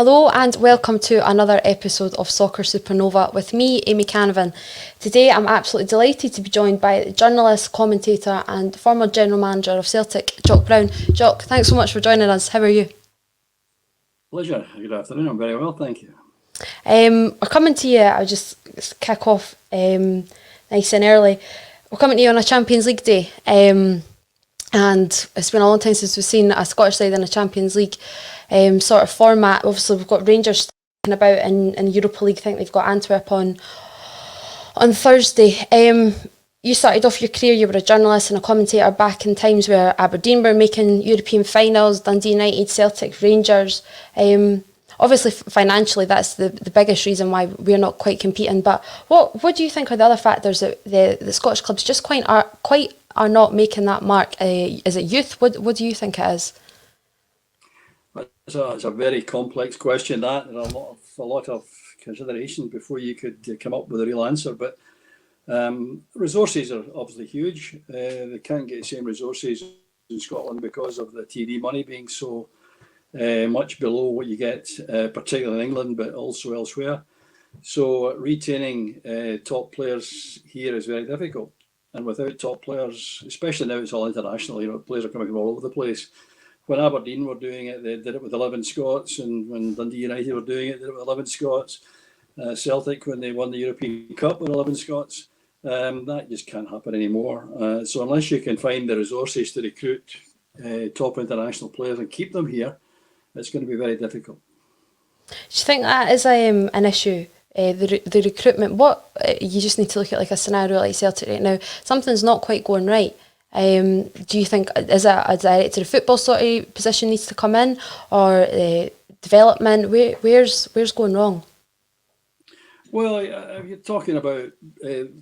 Hello and welcome to another episode of Soccer Supernova with me, Amy Canavan. Today I'm absolutely delighted to be joined by the journalist, commentator and former general manager of Celtic, Jock Brown. Jock, thanks so much for joining us. How are you? Pleasure. Good afternoon. I'm very well, thank you. We're coming to you, I'll just kick off nice and early. We're coming to you on a Champions League day. And it's been a long time since we've seen a Scottish side in a Champions League sort of format. Obviously, we've got Rangers talking about in Europa League. I think they've got Antwerp on Thursday. You started off your career, you were a journalist and a commentator back in times where Aberdeen were making European finals, Dundee United, Celtic, Rangers. Obviously, financially, that's the biggest reason why we're not quite competing. But what do you think are the other factors that the Scottish clubs just quite are not making that mark? Is it youth? What do you think it is? It's a very complex question. There are a lot of considerations before you could come up with a real answer. But resources are obviously huge. They can't get the same resources in Scotland because of the TV money being so much below what you get, particularly in England, but also elsewhere. So retaining top players here is very difficult. And without top players, especially now it's all international, players are coming from all over the place. When Aberdeen were doing it, they did it with 11 Scots, and when Dundee United were doing it, they did it with 11 Scots. Celtic, when they won the European Cup with 11 Scots, that just can't happen anymore. So unless you can find the resources to recruit top international players and keep them here, it's going to be very difficult. Do you think that is an issue? The recruitment, you just need to look at like a scenario like Celtic right now. Something's not quite going right. Do you think is a director of football sort of position needs to come in, or development? Where's going wrong? Well, if you're talking about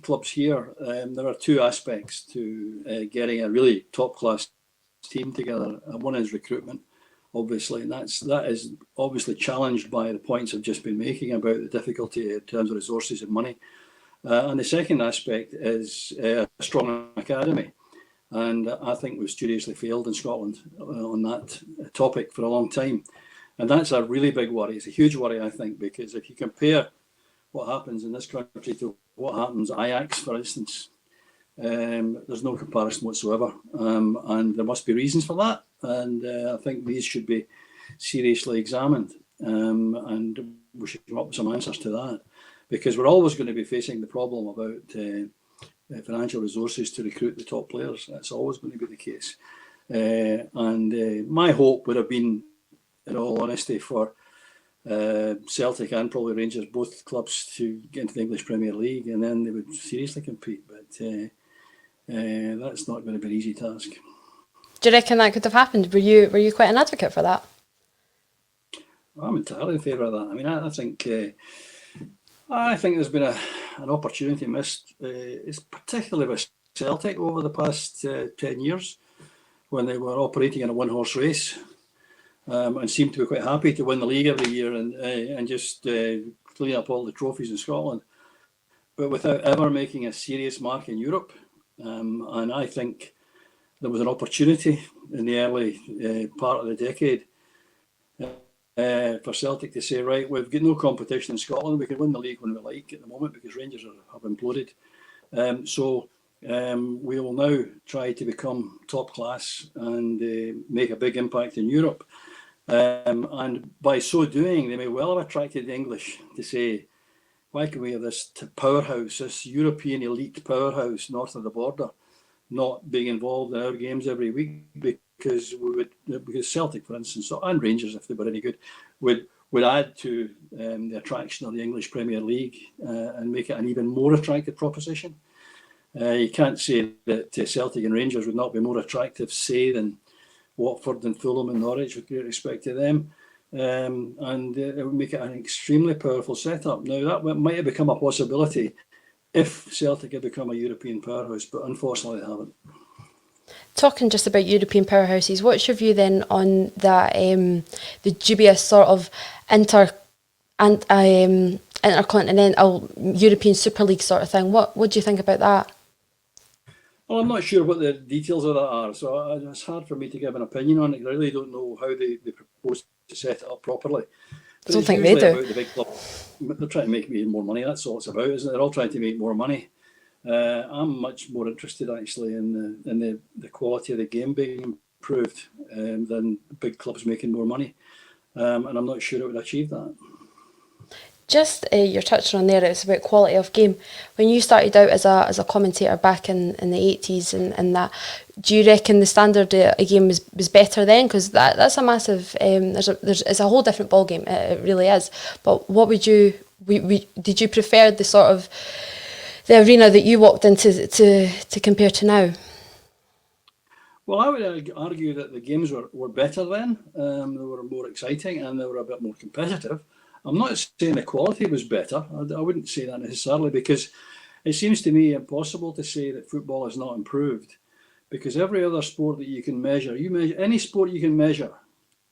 clubs here, there are two aspects to getting a really top class team together. One is recruitment, obviously, and that is obviously challenged by the points I've just been making about the difficulty in terms of resources and money. And the second aspect is a strong academy. And I think we've studiously failed in Scotland on that topic for a long time. And that's a really big worry. It's a huge worry, I think, because if you compare what happens in this country to what happens at Ajax, for instance, there's no comparison whatsoever. And there must be reasons for that. And I think these should be seriously examined. And we should come up with some answers to that. Because we're always going to be facing the problem about financial resources to recruit the top players. That's always going to be the case. And my hope would have been, in all honesty, for Celtic and probably Rangers, both clubs, to get into the English Premier League, and then they would seriously compete. But that's not going to be an easy task. Do you reckon that could have happened? Were you quite an advocate for that? I'm entirely in favour of that. I mean, I think there's been an opportunity missed. It's particularly with Celtic over the past 10 years, when they were operating in a one-horse race and seemed to be quite happy to win the league every year and just clean up all the trophies in Scotland, but without ever making a serious mark in Europe. And I think there was an opportunity in the early part of the decade for Celtic to say, right, we've got no competition in Scotland. We can win the league when we like at the moment because Rangers have imploded. So we will now try to become top class and make a big impact in Europe. And by so doing, they may well have attracted the English to say, why can we have this powerhouse, this European elite powerhouse north of the border, not being involved in our games every week? Because Celtic, for instance, and Rangers, if they were any good, would add to the attraction of the English Premier League and make it an even more attractive proposition. You can't say that Celtic and Rangers would not be more attractive, say, than Watford and Fulham and Norwich, with great respect to them. And it would make it an extremely powerful setup. Now, that might have become a possibility if Celtic had become a European powerhouse, but unfortunately they haven't. Talking just about European powerhouses, what's your view then on that the dubious sort of intercontinental European Super League sort of thing? What do you think about that? Well, I'm not sure what the details of that are, so it's hard for me to give an opinion on it. I really don't know how they propose to set it up properly. I don't think they do. About the big club, they're trying to make more money. That's all it's about, isn't it? They're all trying to make more money. I'm much more interested actually in the quality of the game being improved than big clubs making more money, and I'm not sure it would achieve that. Just you're touching on there, it's about quality of game. When you started out as a commentator back in the 80s and that, do you reckon the standard of a game was better then? Because that's a massive, it's a whole different ball game, it really is. But what would you, did you prefer the sort of, the arena that you walked into to compare to now? Well, I would argue that the games were better then. They were more exciting and they were a bit more competitive. I'm not saying the quality was better. I wouldn't say that necessarily, because it seems to me impossible to say that football has not improved, because every other sport that you can measure, any sport you can measure,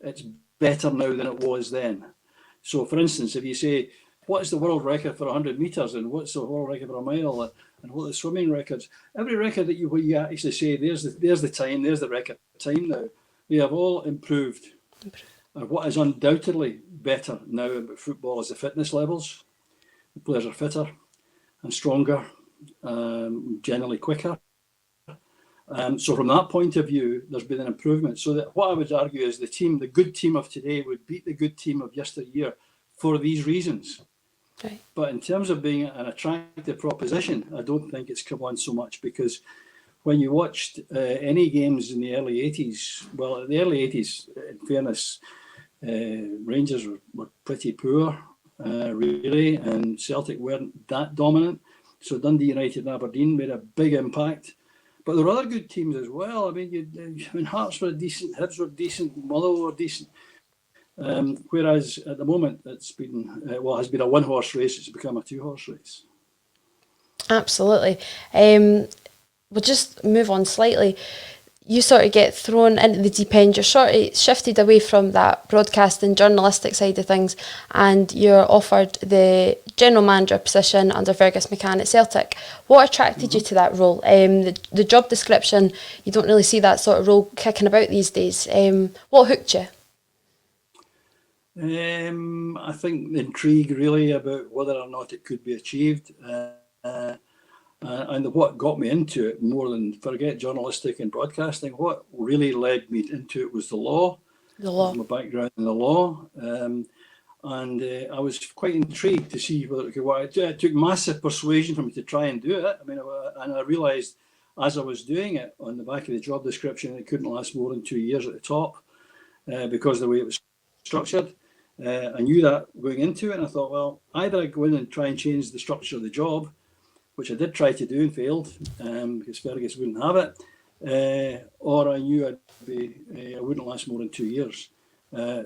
it's better now than it was then. So, for instance, if you say, what is the world record for 100 metres and what's the world record for a mile and what are the swimming records, every record that you actually say, there's the time, there's the record time now, they have all improved. And what is undoubtedly better now about football is the fitness levels. The players are fitter and stronger, generally quicker. So from that point of view, there's been an improvement. So that what I would argue is the good team of today would beat the good team of yesteryear for these reasons. Okay. But in terms of being an attractive proposition, I don't think it's come on so much, because when you watched any games in the early 80s, well, in the early 80s, in fairness, Rangers were pretty poor, really, and Celtic weren't that dominant. So Dundee United and Aberdeen made a big impact. But there were other good teams as well. I mean, Hearts were decent, Hibs were decent, Motherwell were decent. Whereas at the moment, it's been has been a one-horse race. It's become a two-horse race. Absolutely. We'll just move on slightly. You sort of get thrown into the deep end. You're sort of shifted away from that broadcasting journalistic side of things, and you're offered the general manager position under Fergus McCann at Celtic. What attracted you to that role? The job description, you don't really see that sort of role kicking about these days. What hooked you? I think the intrigue really about whether or not it could be achieved. And what got me into it, more than forget journalistic and broadcasting, what really led me into it was the law. The law. My background in the law. And I was quite intrigued to see whether it could work. It took massive persuasion for me to try and do it. I mean, and I realised as I was doing it on the back of the job description, it couldn't last more than 2 years at the top because of the way it was structured. I knew that going into it, and I thought, well, either I go in and try and change the structure of the job, which I did try to do and failed because Fergus wouldn't have it, or I knew I wouldn't last more than 2 years.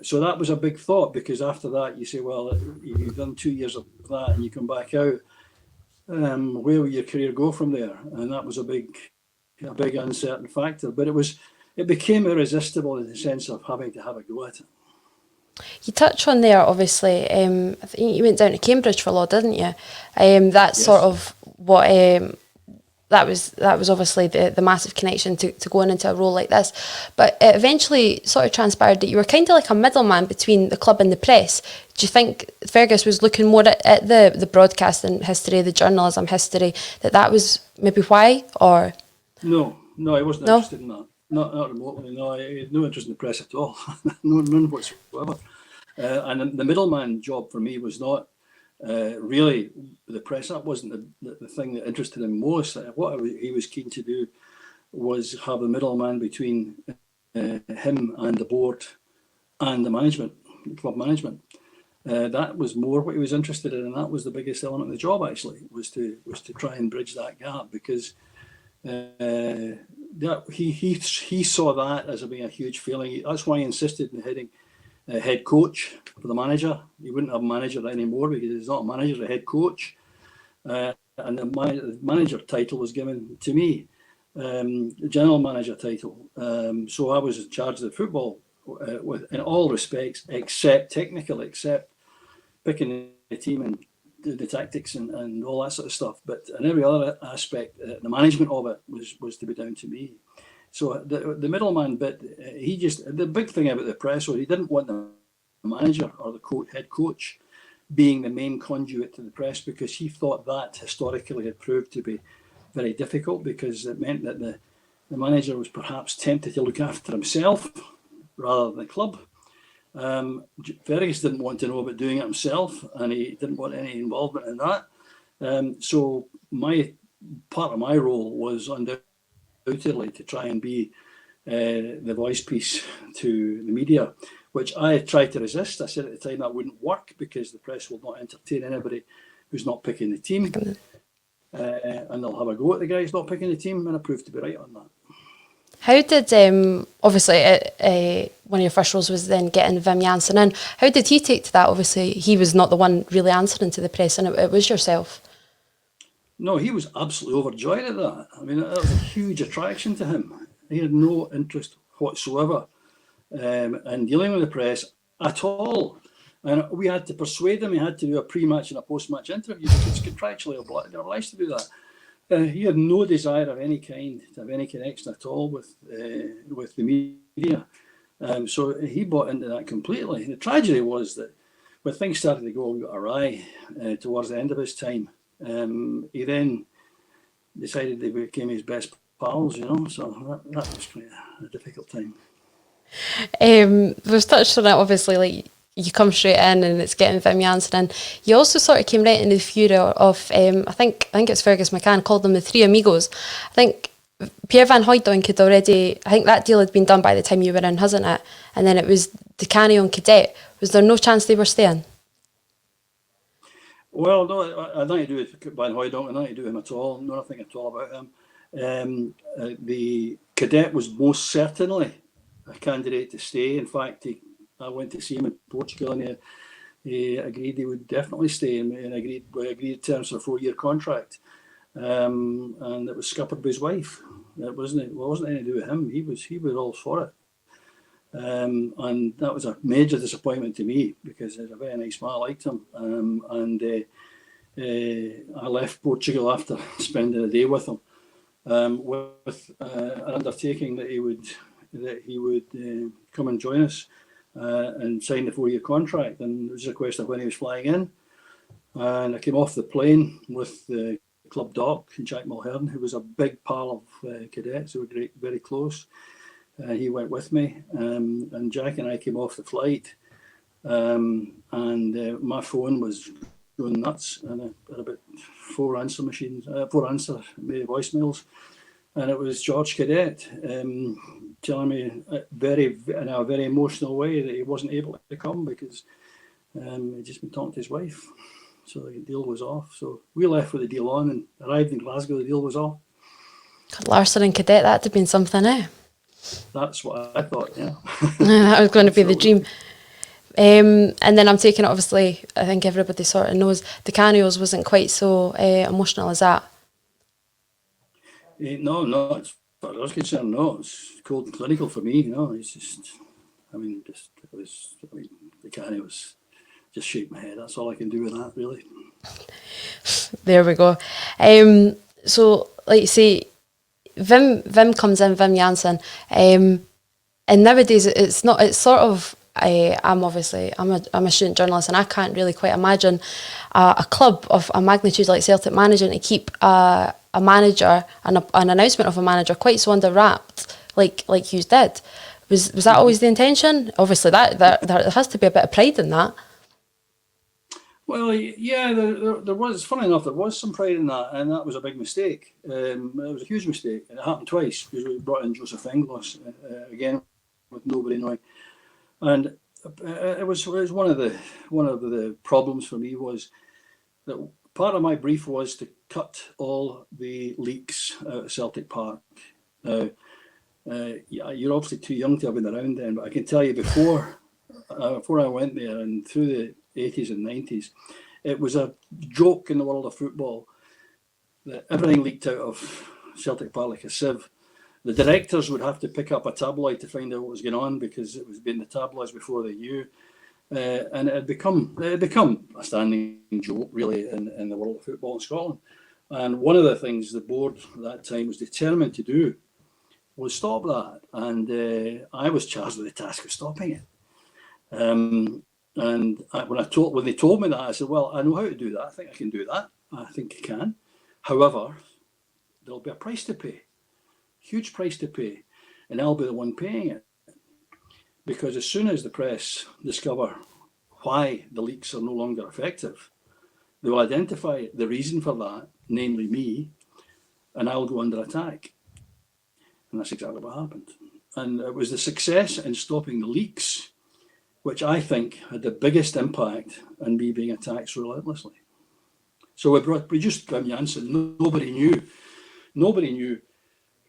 So that was a big thought, because after that you say, well, you've done 2 years of that and you come back out, where will your career go from there? And that was a big uncertain factor, but it became irresistible in the sense of having to have a go at it. You touch on there, obviously, I think you went down to Cambridge for law, didn't you? That's Yes. sort of what, that was obviously the massive connection to going into a role like this. But it eventually sort of transpired that you were kind of like a middleman between the club and the press. Do you think Fergus was looking more at the broadcasting history, the journalism history, that was maybe why, or? No, I wasn't interested in that. Not remotely. No, I had no interest in the press at all. None whatsoever. And the middleman job for me was not really the press. That wasn't the thing that interested him most. What he was keen to do was have a middleman between him and the board and the management, the club management. That was more what he was interested in, and that was the biggest element of the job. Actually, was to try and bridge that gap, because he saw that as being a huge feeling. That's why he insisted in heading head coach for the manager. He wouldn't have a manager anymore because he's not a manager, he's a head coach. And the manager title was given to me, the general manager title. So I was in charge of the football in all respects, except technical, except picking the team and the tactics and all that sort of stuff. But in every other aspect, the management of it was to be down to me. So the middleman bit, the big thing about the press was he didn't want them manager or the head coach being the main conduit to the press, because he thought that historically had proved to be very difficult, because it meant that the manager was perhaps tempted to look after himself rather than the club. Fergus didn't want to know about doing it himself, and he didn't want any involvement in that. So part of my role was undoubtedly to try and be the voice piece to the media, which I tried to resist. I said at the time that wouldn't work because the press will not entertain anybody who's not picking the team, and they'll have a go at the guy who's not picking the team, and I proved to be right on that. How did, obviously, one of your first roles was then getting Wim Jansen in. How did he take to that? Obviously, he was not the one really answering to the press, and it was yourself. No, he was absolutely overjoyed at that. I mean, that was a huge attraction to him. He had no interest whatsoever in dealing with the press at all. And we had to persuade him. He had to do a pre-match and a post-match interview. He was contractually obliged to do that. He had no desire of any kind to have any connection at all with the media. So he bought into that completely. The tragedy was that when things started to go awry towards the end of his time, he then decided they became his best pals, so that was quite a difficult time. We've touched on it, obviously, like you come straight in and it's getting Wim Jansen in. You also sort of came right into the fury of, I think it's Fergus McCann called them the Three Amigos. I think Pierre Van Hooijdonk had already, I think that deal had been done by the time you were in, hasn't it? And then it was Di Canio and Cadet. Was there no chance they were staying? Well, no, I had nothing to do with Van Hooijdonk, I had nothing to do with him at all, nothing at all about him. The Cadet was most certainly a candidate to stay. In fact, I went to see him in Portugal, and he agreed he would definitely stay, and we agreed terms for a 4-year contract. And it was scuppered by his wife. It wasn't anything to do with him. He was all for it. And that was a major disappointment to me, because he's a very nice man. I liked him. I left Portugal after spending a day with him, with an undertaking that he would come and join us and sign the 4-year contract. And it was a question of when he was flying in. And I came off the plane with the Club JOCK and Jack Mulhern, who was a big pal of Cadets, who were very close. He went with me, and Jack and I came off the flight, and my phone was going nuts, and I had about 4 answer voicemails, and it was George Cadet telling me in a very emotional way that he wasn't able to come because he'd just been talking to his wife. So the deal was off. So we left with the deal on and arrived in Glasgow. The deal was off. Larsson and Cadet, that'd have been something, eh? That's what I thought, yeah. That was going to be the dream. And then I'm taking it, obviously, I think everybody sort of knows, the Canios wasn't quite so emotional as that. No, as far as I was concerned, no. It's cold and clinical for me, It's just, the Canios just shake my head. That's all I can do with that, really. There we go. So, like you say, Wim comes in, Wim Jansen, and nowadays it's sort of, I'm a student journalist, and I can't really quite imagine a club of a magnitude like Celtic managing to keep a manager and an announcement of a manager quite so under wrapped like you did. Was that always the intention? Obviously, there has to be a bit of pride in that. Well, yeah, there was. Funny enough, there was some pride in that, and that was a big mistake. It was a huge mistake, and it happened twice because we brought in Joseph Inglis again with nobody knowing, and it was one of the problems for me was that part of my brief was to cut all the leaks out of Celtic Park. Now, you're obviously too young to have been around then, but I can tell you before I went there and through the 80s and 90s, it was a joke in the world of football that everything leaked out of Celtic Park like a sieve. The directors would have to pick up a tabloid to find out what was going on because it was in the tabloids before they knew, and it had become a standing joke really in the world of football in Scotland. And one of the things the board at that time was determined to do was stop that, and I was charged with the task of stopping it. And when they told me that, I said, well, I know how to do that. I think I can do that. I think I can. However, there'll be a price to pay, huge price to pay, and I'll be the one paying it. Because as soon as the press discover why the leaks are no longer effective, they will identify the reason for that, namely me, and I'll go under attack. And that's exactly what happened. And it was the success in stopping the leaks, which I think had the biggest impact on me being attacked so relentlessly. So we just Wim Jansen. Nobody knew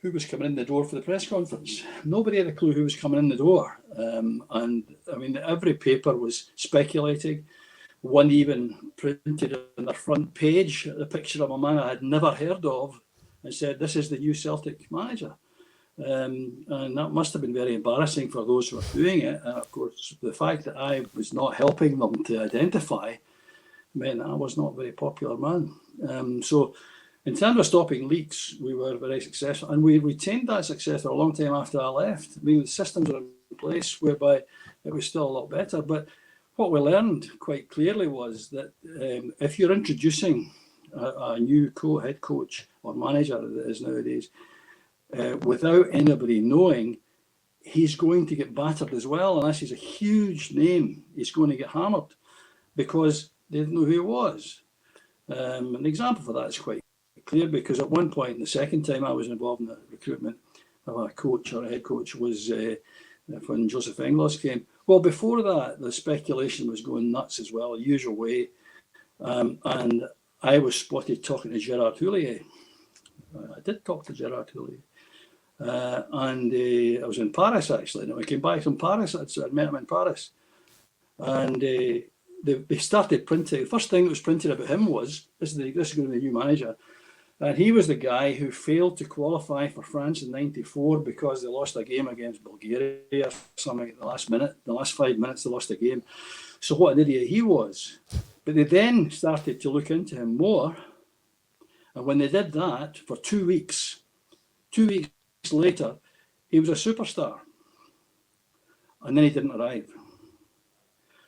who was coming in the door for the press conference. Nobody had a clue who was coming in the door. And I mean, every paper was speculating. One even printed on their front page a picture of a man I had never heard of and said, "This is the new Celtic manager." And that must have been very embarrassing for those who were doing it. And of course, the fact that I was not helping them to identify meant I was not a very popular man. So in terms of stopping leaks, we were very successful, and we retained that success for a long time after I left. I mean, the systems were in place whereby it was still a lot better. But what we learned quite clearly was that if you're introducing a new head coach or manager, that is nowadays, without anybody knowing, he's going to get battered as well. Unless he's a huge name, he's going to get hammered because they didn't know who he was. An example for that is quite clear, because at one point, the second time I was involved in the recruitment of a coach or a head coach was when Joseph Englos came. Well, before that, the speculation was going nuts as well, the usual way. And I was spotted talking to Gerard Houllier. I did talk to Gerard Houllier. And I was in Paris, actually. And when I came back from Paris, I'd met him in Paris. And they started printing. The first thing that was printed about him was, this is going to be the new manager. And he was the guy who failed to qualify for France in '94 because they lost a game against Bulgaria or something at the last minute. The last 5 minutes, they lost a game. So what an idiot he was. But they then started to look into him more. And when they did that for 2 weeks later, he was a superstar. And then he didn't arrive.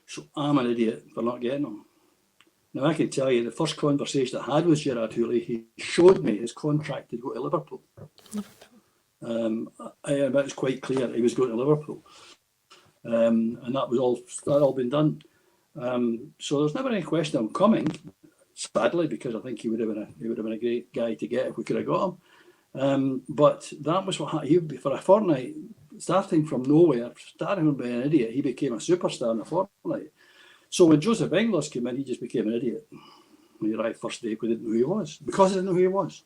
So I'm an idiot for not getting him. Now, I can tell you, the first conversation I had with Gerard Houllier, he showed me his contract to go to Liverpool. It was quite clear he was going to Liverpool. And that all been done. So there's never any question of him coming, sadly, because I think he would have been a great guy to get if we could have got him. But that was what happened. For a fortnight, starting from nowhere, starting from being an idiot, he became a superstar in a fortnight. So when Joseph Englos came in, he just became an idiot. When he arrived first day, we didn't know who he was, because I didn't know who he was.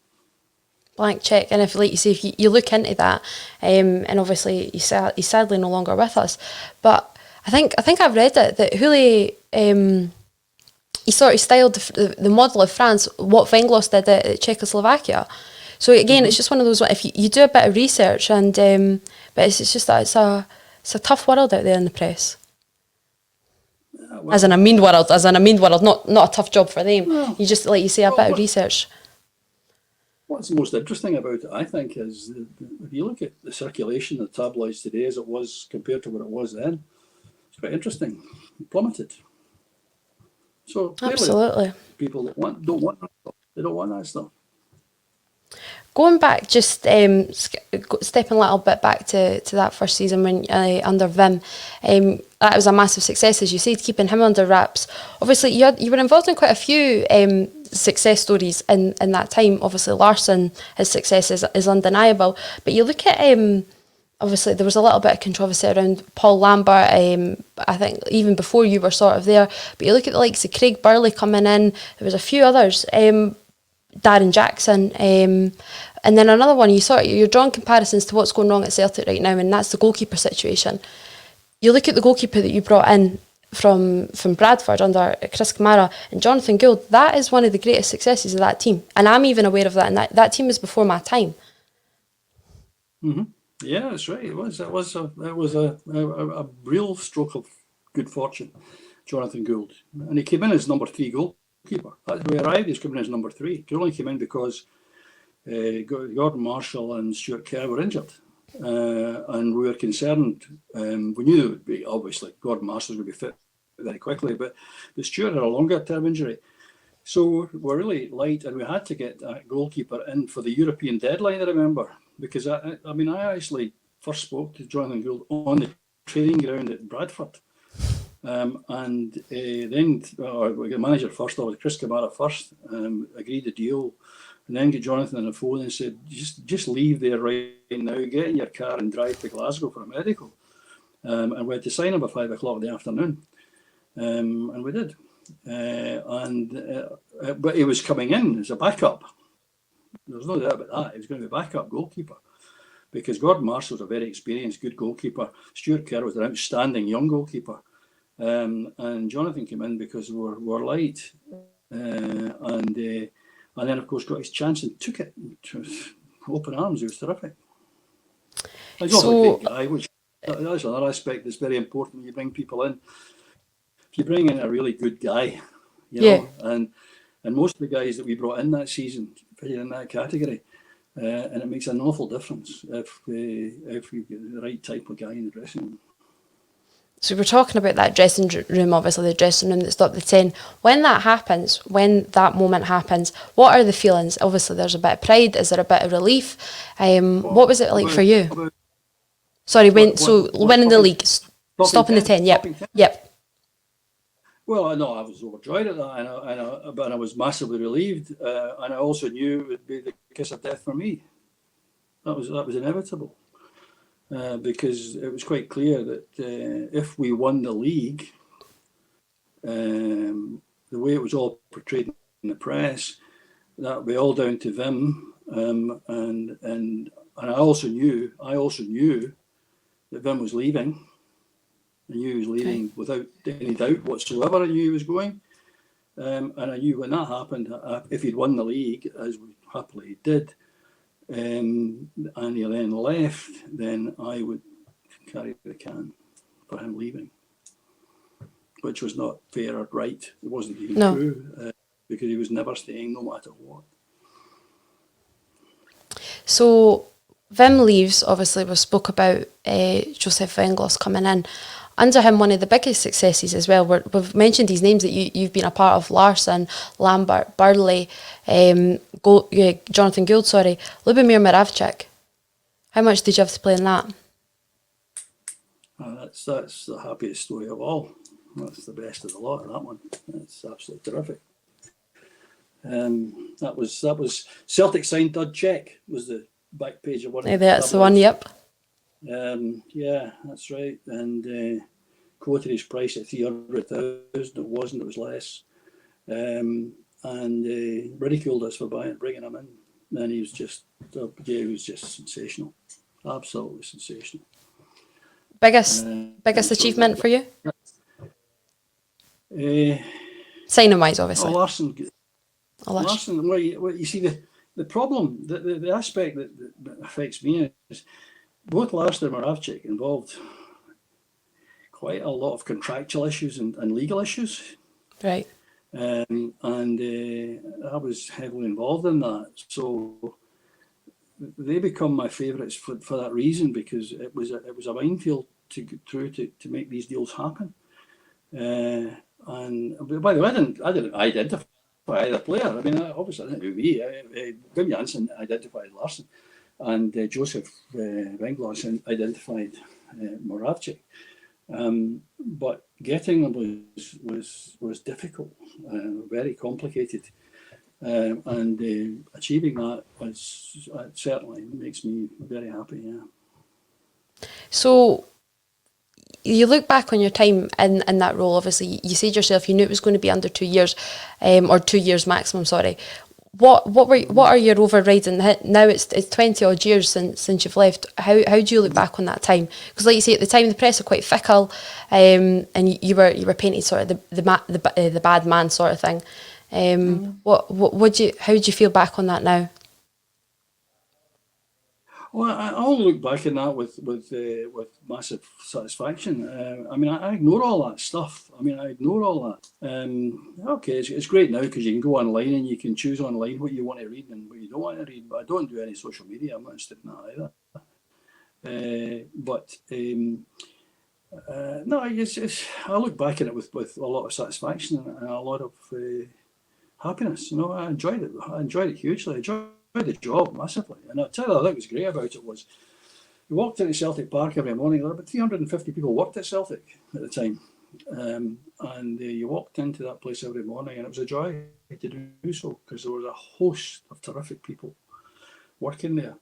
Blank check. And if, like you say, if you look into that, and obviously he's sadly no longer with us, but I think I've read it that Houllier, he sort of styled the model of France, what Englos did at Czechoslovakia. So again, it's just one of those, if you do a bit of research, and but it's just that it's a tough world out there in the press. Well, as in a mean world, not a tough job for them. Well, you just, like you say, a bit of research. What's most interesting about it, I think, is if you look at the circulation of tabloids today as it was compared to what it was then, it's quite interesting. It plummeted. So clearly, absolutely, people don't want that stuff. They don't want that stuff. Going back, just stepping a little bit back to that first season when under Wim, that was a massive success, as you said, keeping him under wraps. Obviously, you were involved in quite a few success stories in that time. Obviously, Larsson, his success is undeniable. But you look at, obviously, there was a little bit of controversy around Paul Lambert, I think even before you were sort of there. But you look at the likes of Craig Burley coming in, there was a few others, Darren Jackson, and then another one, you're drawing comparisons to what's going wrong at Celtic right now, and that's the goalkeeper situation. You look at the goalkeeper that you brought in from Bradford under Chris Kamara and Jonathan Gould, that is one of the greatest successes of that team, and I'm even aware of that, and that team was before my time. Mm-hmm. Yeah, that's right. It was a real stroke of good fortune, Jonathan Gould, and he came in as number 3 goalkeeper. That's where he arrived. He's coming in as number 3. He only came in because Gordon Marshall and Stuart Kerr were injured, and we were concerned. We knew it would be, obviously, Gordon Marshall was going to be fit very quickly. But Stuart had a longer term injury. So we're really light, and we had to get that goalkeeper in for the European deadline, I remember. Because, I actually first spoke to Jonathan Gould on the training ground at Bradford. Then we got manager first, or Chris Kamara first, agreed the deal, and then get Jonathan on the phone and said, just leave there right now, get in your car and drive to Glasgow for a medical. And we had to sign him at 5 o'clock in the afternoon. And we did. But he was coming in as a backup. There's no doubt about that. He was going to be a backup goalkeeper. Because Gordon Marshall's a very experienced, good goalkeeper. Stuart Kerr was an outstanding young goalkeeper. And Jonathan came in because we're light. And then, of course, got his chance and took it to open arms. He was terrific. He's also a great guy, which that's another aspect that's very important when you bring people in. If you bring in a really good guy, you know, and most of the guys that we brought in that season fit in that category. And it makes an awful difference if we get the right type of guy in the dressing room. So we're talking about that dressing room, obviously the dressing room that stopped the 10. When that happens, when that moment happens, what are the feelings? Obviously there's a bit of pride. Is there a bit of relief? What was it like for you? Sorry, winning the league, stopping the 10. Yep. Well, no, I was overjoyed at that, but I was massively relieved, and I also knew it would be the kiss of death for me. That was inevitable, because it was quite clear that if we won the league, the way it was all portrayed in the press, that would be all down to Vim, and I also knew that Vim was leaving. I knew he was leaving without any doubt whatsoever. I knew he was going. And I knew when that happened, if he'd won the league, as we happily did, and he then left, then I would carry the can for him leaving, which was not fair or right. It wasn't even true, because he was never staying no matter what. So Vim leaves, obviously we spoke about Joseph Venglos coming in. Under him, one of the biggest successes as well, we've mentioned these names that you've been a part of: Larsson, Lambert, Burley, Jonathan Gould, Lubomir Moravcik. How much did you have to play in that? That's the happiest story of all. That's the best of the lot, that one. That's absolutely terrific. That was Celtic signed JOCK, was the back page of one. That's the one, yep. Yeah, that's right. And quoted his price at 300,000. It wasn't. It was less. And ridiculed us for bringing him in. And he was just sensational. Absolutely sensational. Biggest achievement for you? Signing wise, obviously. Larsson. Well, you see the problem, the aspect that affects me is both Larsson and Moravcik involved quite a lot of contractual issues and legal issues. Right. And I was heavily involved in that. So they become my favourites for that reason, because it was a minefield to get through to make these deals happen. And by the way, I didn't identify the player. I mean, obviously I didn't do me. Wim Jansen identified Larsson, and Joseph Venglos identified Moravcik. But getting them was difficult, very complicated, and achieving that certainly makes me very happy. Yeah. So you look back on your time in that role. Obviously, you said yourself you knew it was going to be under 2 years, or 2 years maximum. Sorry. What are your overrides? And now it's 20 odd years since you've left. How do you look back on that time? Because like you say, at the time the press were quite fickle, and you were painted sort of the bad man sort of thing. How do you feel back on that now? Well, I'll look back on that with massive satisfaction. I mean, I ignore all that stuff. I mean, I ignore all that. Okay, it's great now because you can go online and you can choose online what you want to read and what you don't want to read. But I don't do any social media. I'm not interested in that either. But No, I look back at it with a lot of satisfaction and a lot of happiness. I enjoyed it. I enjoyed it hugely. I enjoyed the job massively. And I'll tell you, what I think was great about it was you walked into Celtic Park every morning. There were about 350 people worked at Celtic at the time. And you walked into that place every morning, and it was a joy to do so because there was a host of terrific people working there.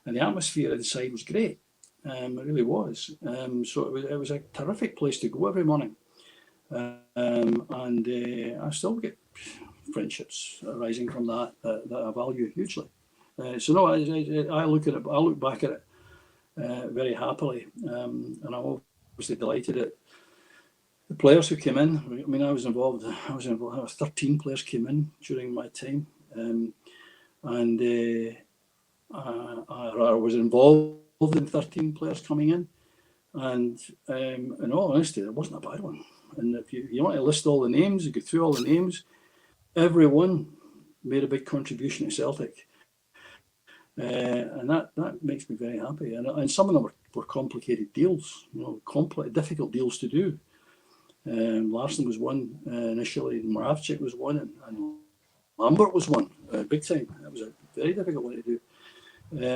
And the atmosphere inside was great. It really was. So it was a terrific place to go every morning. And I still get friendships arising from that I value hugely. So no, I look at it. I look back at it very happily, and I'm obviously delighted at the players who came in. I mean, I was involved. 13 players came in during my time, and I was involved in 13 players coming in, and in all honesty, it wasn't a bad one. And if you want to list all the names, you go through all the names, everyone made a big contribution to Celtic. And that makes me very happy. And some of them were complicated deals, difficult deals to do. Larsson was one initially, and Moravcik was one, and Lambert was one, big time. That was a very difficult one to do.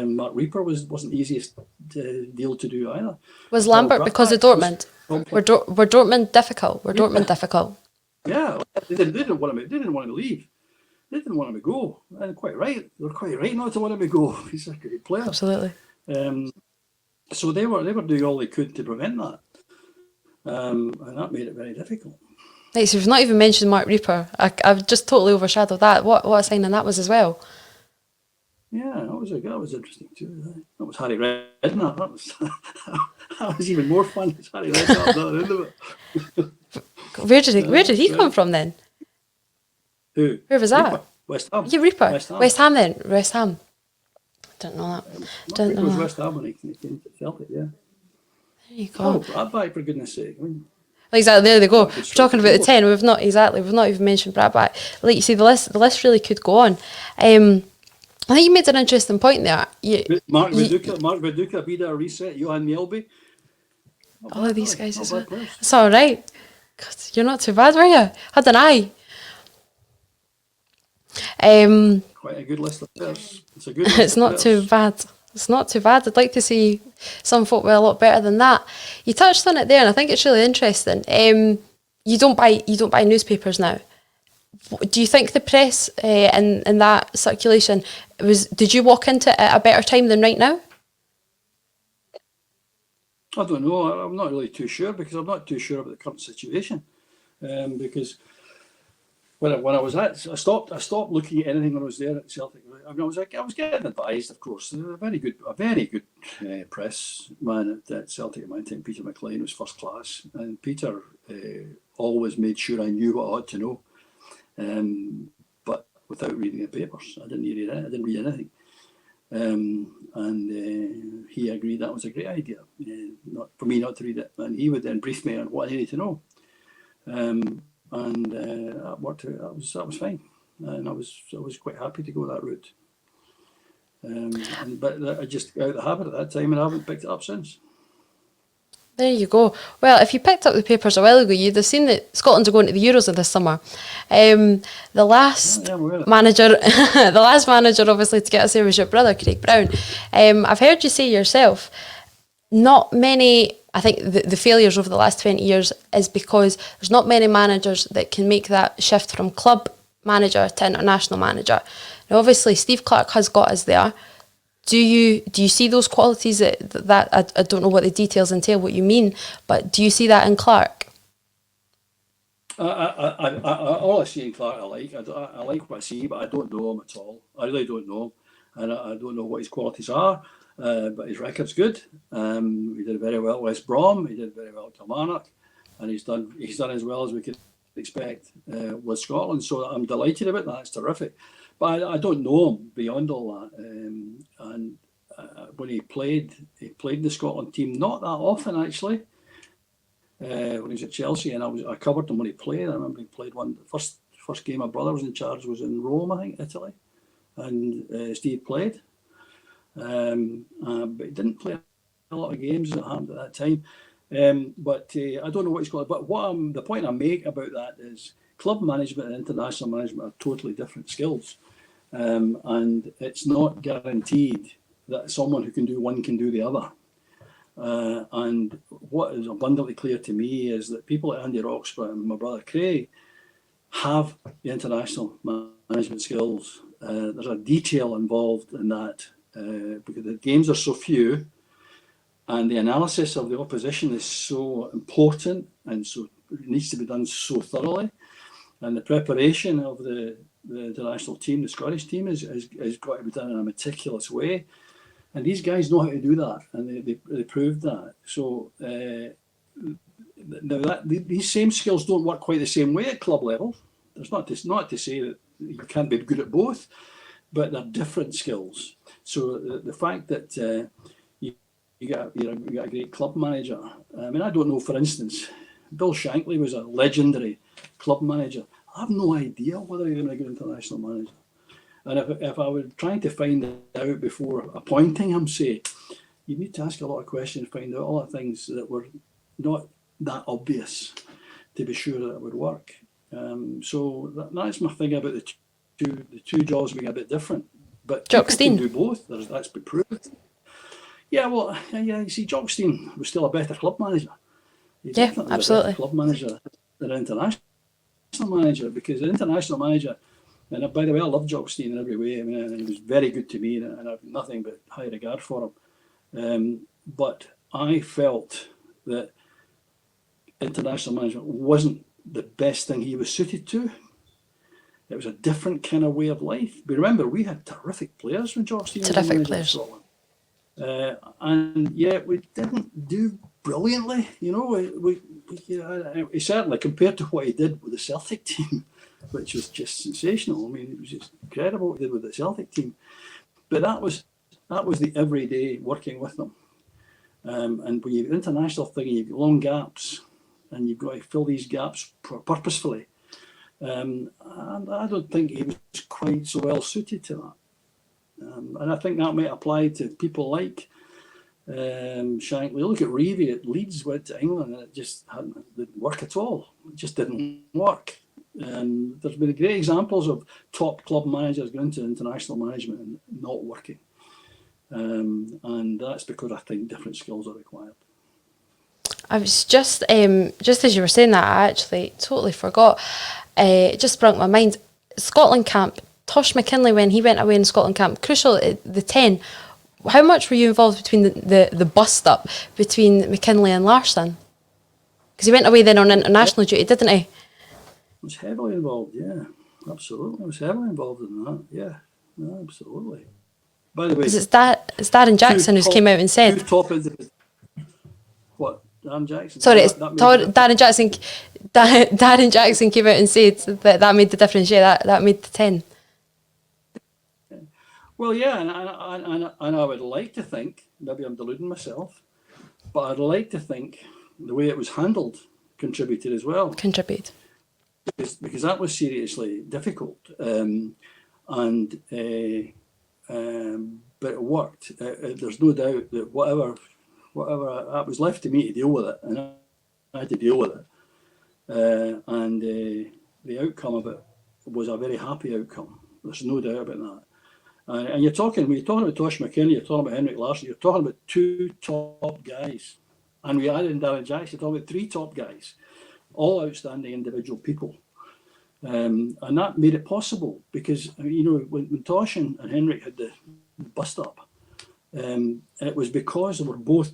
Mark Reaper wasn't the easiest deal to do either. Was Lambert because of Dortmund? Were Dortmund difficult? Were Dortmund difficult? Yeah, they didn't want him to leave. They didn't want him to go, and quite right. They were quite right not to want him to go. He's a great player. Absolutely. So they were doing all they could to prevent that, and that made it very difficult. Right, so we've not even mentioned Mark Reaper. I've just totally overshadowed that. What a signing that was as well. Yeah, that was interesting too. That was Harry Redknapp. That was even more fun. It's Harry Redknapp at the end of it. Where did he come from then? Who? Where was that? Reaper. West Ham. Yeah, Reaper. West Ham then. West Ham. Don't know that. It was West Ham when he came to Celtic, yeah. There you go. Oh, Bradback, for goodness sake. Exactly, there they go. We're talking about the 10. We've not even mentioned Bradback. Like you see, the list really could go on. I think you made an interesting point there. Mark Viduka, Vida Reset, Johan Mjelby. All of these guys as well. It's all right. God, you're not too bad, were you? Had an eye. Quite a good list of players. It's a good list. It's not too bad. It's not too bad. I'd like to see some folk with a lot better than that. You touched on it there, and I think it's really interesting. You don't buy newspapers now. Do you think the press in that circulation did you walk into it at a better time than right now? I don't know. I'm not really too sure because I'm not too sure about the current situation. Because when I was I stopped looking at anything when I was there at Celtic. I mean, I was getting advised, of course. A very good press man at Celtic at my time. Peter McLean was first class, and Peter always made sure I knew what I ought to know. But without reading the papers, I didn't read anything. And he agreed that was a great idea, not for me not to read it. And he would then brief me on what I needed to know. And that worked out. That was fine, and I was quite happy to go that route. But I just got out of the habit at that time, and I haven't picked it up since. There you go. Well, if you picked up the papers a while ago, you'd have seen that Scotland's are going to the Euros this summer. The last manager, the last manager, obviously, to get us there was your brother, Craig Brown. I've heard you say yourself, not many. I think the failures over the last 20 years is because there's not many managers that can make that shift from club manager to international manager. Now, obviously, Steve Clarke has got us there. Do you see those qualities that I don't know what the details entail, what you mean, but do you see that in Clarke? All I see in Clarke I like what I see, but I don't know him at all. I really don't know him, and I don't know what his qualities are. But his record's good. He did very well at West Brom. He did very well at Kilmarnock, and he's done as well as we could expect with Scotland. So I'm delighted about that. It's terrific. But I don't know him beyond all that. And when he played in the Scotland team not that often actually. When he was at Chelsea, and I covered him when he played. I remember he played one. The first game my brother was in charge was in Rome, I think, Italy, and Steve played. But he didn't play a lot of games at that time. But I don't know what he's called. But the point I make about that is club management and international management are totally different skills. And it's not guaranteed that someone who can do one can do the other. And what is abundantly clear to me is that people like Andy Roxburgh and my brother Craig have the international management skills. There's a detail involved in that because the games are so few and the analysis of the opposition is so important and so it needs to be done so thoroughly. And the preparation of the international team, the Scottish team, is got to be done in a meticulous way. And these guys know how to do that, and they proved that. So these same skills don't work quite the same way at club level. There's not to say that you can't be good at both, but they're different skills. So the fact that you got a great club manager. I mean, I don't know. For instance, Bill Shankly was a legendary club manager. I have no idea whether he's a good international manager. And if I were trying to find out before appointing him, say, you need to ask a lot of questions, find out all the things that were not that obvious to be sure that it would work. So that's my thing about the two jobs being a bit different. But Jock people can do both. That's been proved. Yeah, well, you see, Jock Stein was still a better club manager. He's definitely absolutely. a better club manager than an international manager, because an international manager, and by the way, I love Jock Stein in every way. I mean, he was very good to me, and I've nothing but high regard for him. But I felt that international management wasn't the best thing he was suited to. It was a different kind of way of life. But remember, we had terrific players when Jock Stein was manager of Scotland. And yet we didn't do brilliantly. You know, he certainly, compared to what he did with the Celtic team, which was just sensational. I mean, it was just incredible what he did with the Celtic team. But that was the everyday working with them. And when you've international thing, you've got long gaps, and you've got to fill these gaps purposefully. And I don't think he was quite so well suited to that. And I think that might apply to people like Shankly. Look at Reevy at Leeds, went to England, and it just didn't work at all. It just didn't work. There's been great examples of top club managers going into international management and not working. And that's because I think different skills are required. I was just as you were saying that, I actually totally forgot. It just sprung to my mind. Scotland camp, Tosh McKinley, when he went away in Scotland camp, crucial, the 10. How much were you involved between the bust up between McKinley and Larsson? Because he went away then on international duty, didn't he? I was heavily involved, yeah. Absolutely. I was heavily involved in that, yeah. No, absolutely. By the way, because it's Darren Jackson who's came out and said. What? Darren Jackson? Sorry, Darren Jackson. Darren Jackson came out and said that made the difference. Yeah, that made the 10. Well, yeah, and I would like to think, maybe I'm deluding myself, but I'd like to think the way it was handled contributed as well. Because that was seriously difficult, but it worked. There's no doubt that whatever it was left to me to deal with it, and I had to deal with it. And the outcome of it was a very happy outcome. There's no doubt about that. And when you're talking about Tosh McKinley, you're talking about Henrik Larsson, you're talking about 2 top guys. And we added in Darren Jackson, you're talking about 3 top guys, all outstanding individual people. And that made it possible because, you know, when Tosh and Henrik had the bust up, it was because they were both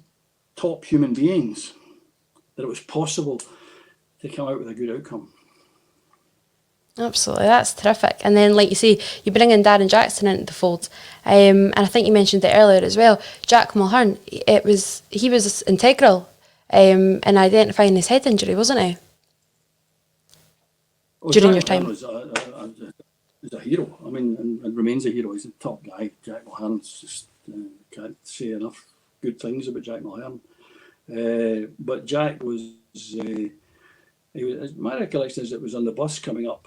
top human beings that it was possible to come out with a good outcome. Absolutely, that's terrific. And then, like you say, you bring in Darren Jackson into the fold, and I think you mentioned it earlier as well. Jack Mulhern, he was integral in identifying his head injury, wasn't he? During your time, was a hero. I mean, and remains a hero. He's a top guy. Jack Mulhern's just can't say enough good things about Jack Mulhern. But Jack was. My recollection is it was on the bus coming up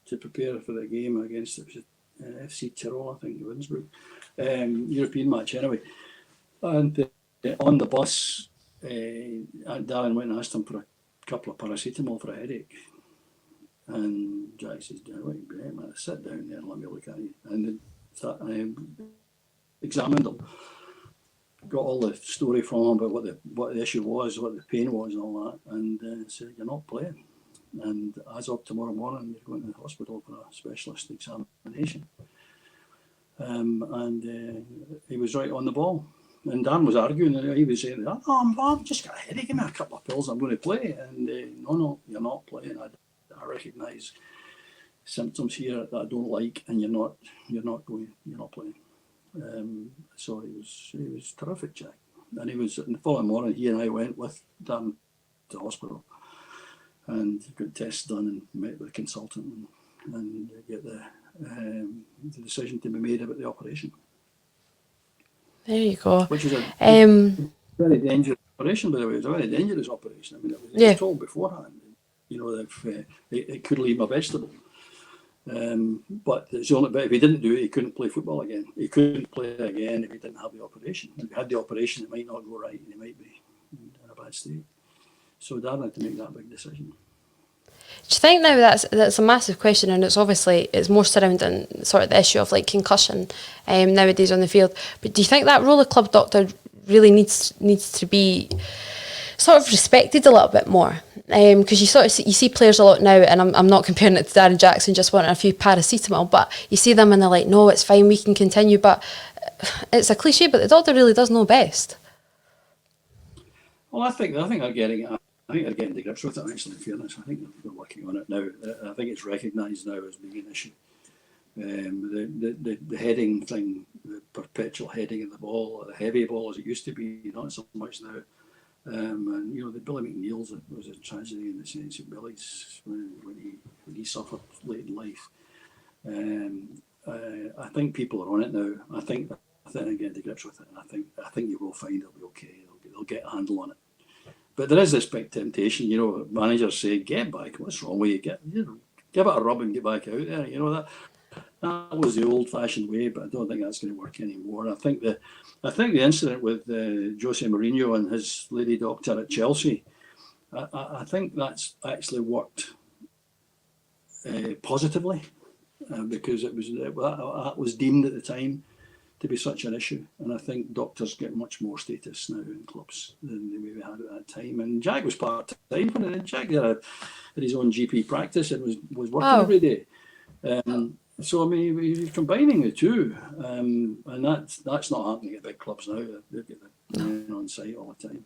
to prepare for the game against FC Tirol, I think, Innsbruck, European match anyway. And on the bus, Darren went and asked him for a couple of paracetamol for a headache. And Jack says, "Wait, man, sit down there and let me look at you." And I examined him, got all the story from him about what the issue was, what the pain was, and all that, and said, "You're not playing. And as of tomorrow morning, you're going to the hospital for a specialist examination." And he was right on the ball. And Dan was arguing, and he was saying, "Oh, I've just got a headache, give me a couple of pills, I'm going to play." And no, you're not playing. I recognise symptoms here that I don't like, and you're not playing. So he was terrific, Jack. And he was, in the following morning, he and I went with Dan to hospital and got tests done and met with a consultant and get the decision to be made about the operation. There you go. Which is a very dangerous operation, by the way. It was a very dangerous operation. I mean, it was told beforehand, that it could leave a vegetable. But if he didn't do it, he couldn't play football again. He couldn't play again if he didn't have the operation. If he had the operation, it might not go right, and he might be in a bad state. So Darren had to make that big decision. Do you think now that's a massive question, and it's more surrounding sort of the issue of like concussion nowadays on the field? But do you think that role of club doctor really needs to be sort of respected a little bit more? Because you see players a lot now, and I'm not comparing it to Darren Jackson just wanting a few paracetamol, but you see them and they're like, "No, it's fine, we can continue." But it's a cliche, but the doctor really does know best. Well, I think they're getting to grips with it, actually, in fairness. I think they're working on it now. I think it's recognised now as being an issue. The heading thing, the perpetual heading of the ball, the heavy ball as it used to be, not so much now. And the Billy McNeil's was a tragedy in the sense of Billy's when he suffered late in life. I think people are on it now. I think they're getting to grips with it, and I think you will find it'll be okay. They'll get a handle on it. But there is this big temptation, managers say, "Get back, what's wrong with you? Give it a rub and get back out there." That was the old-fashioned way, but I don't think that's going to work anymore. I think the incident with Jose Mourinho and his lady doctor at Chelsea, I think that's actually worked positively because that was deemed at the time to be such an issue. And I think doctors get much more status now in clubs than they maybe had at that time. And Jack was part-time. Jack had his own GP practice and was working every day. So I mean, he's combining the two, and that's not happening at big clubs now. They've got the men on site all the time.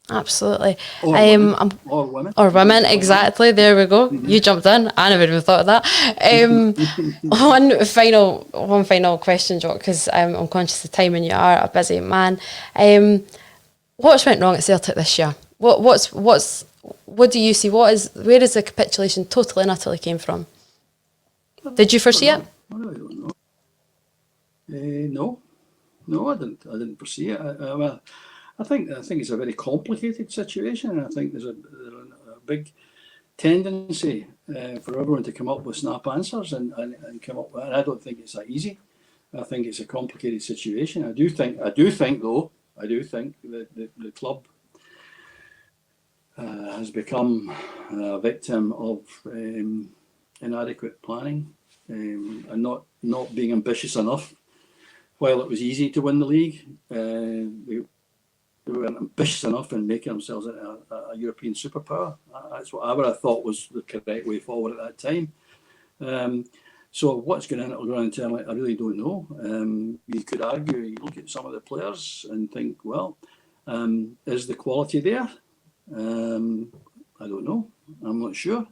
Absolutely. Or women. Or women, exactly. There we go. Mm-hmm. You jumped in. I never even thought of that. One final question, Jock, because I'm conscious of time and you are a busy man. What's went wrong at Celtic this year? What do you see? Where is the capitulation totally and utterly came from? Did you foresee it? I really don't know. No, I didn't foresee it. I think it's a very complicated situation, and I think there's a big tendency for everyone to come up with snap answers and come up with. And I don't think it's that easy. I think it's a complicated situation. I do think that the club has become a victim of inadequate planning and not being ambitious enough. While it was easy to win the league, they weren't ambitious enough in making themselves a European superpower. That's what I would have thought was the correct way forward at that time. So what's going on internally, I really don't know. You could argue, you look at some of the players and think, well, is the quality there? I don't know. I'm not sure.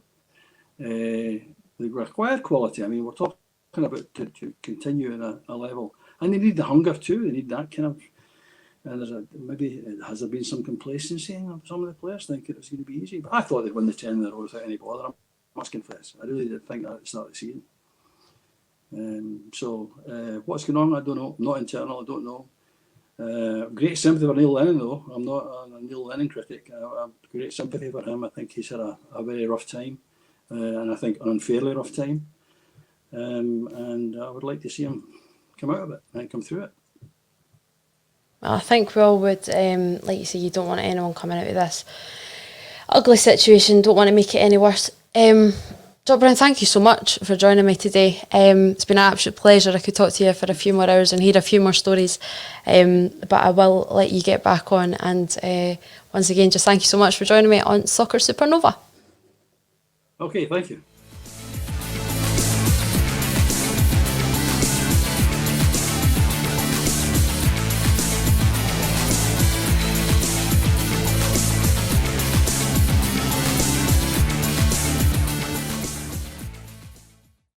They require quality. I mean, we're talking about to continue in a level. And they need the hunger too. They need that kind of... has there been some complacency of some of the players thinking it was going to be easy? But I thought they'd win the 10 in a row without any bother. I must confess. I really did think that at the start of the season. What's going on? I don't know. Not internal. I don't know. Great sympathy for Neil Lennon, though. I'm not a Neil Lennon critic. I have great sympathy for him. I think he's had a very rough time, and I think an unfairly rough time. And I would like to see him come out of it and come through it. I think we all would. Like you say, you don't want anyone coming out of this ugly situation. Don't want to make it any worse. John Brown, thank you so much for joining me today. It's been an absolute pleasure. I could talk to you for a few more hours and hear a few more stories, but I will let you get back on. And once again, just thank you so much for joining me on Soccer Supernova. Okay, thank you.